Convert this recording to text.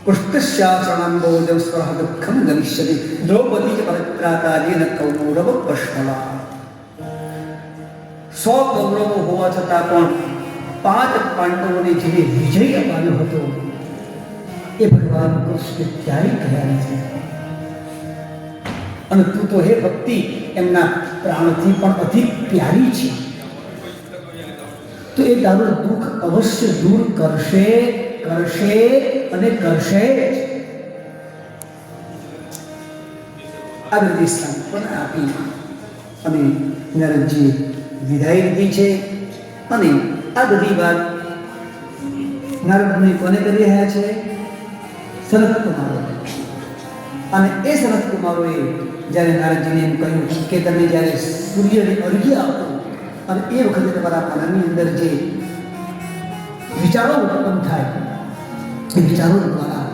પુષ્કશાસનમ બોધમ સ્વરહ દુઃખમ ગમિષ્યતિ દ્રૌપદી ચ પરિત્રાતાયેન કૌરવ પશ્મલા. 100 કૌરવો હોવા છતાં પણ 5 પાંડવોને જે વિજય અપાવ્યો હતો એ ભગવાન કૃષ્ણ ક્યારેય ગયા નથી. અને તું તો હે ભક્તિ એમના પ્રાણથી પણ અધિક પ્યારી છે, તો એ તારું દુઃખ અવશ્ય દૂર કરશે કરશે અને કરશે જ. આ બધી સાંત્વના આપી અને નારદજીએ વિદાય લીધી છે. અને આ બધી વાત નારદમુનિ કોને કરી રહ્યા છે? સનત કુમારો. અને એ સનત કુમારોએ જ્યારે નારદજીને એમ કહ્યું કે તમે જ્યારે સૂર્યને અર્ઘ્ય આપો અને એ વખતે તમારા મનની અંદર જે વિચારો ઉત્પન્ન થાય એ વિચારો દ્વારા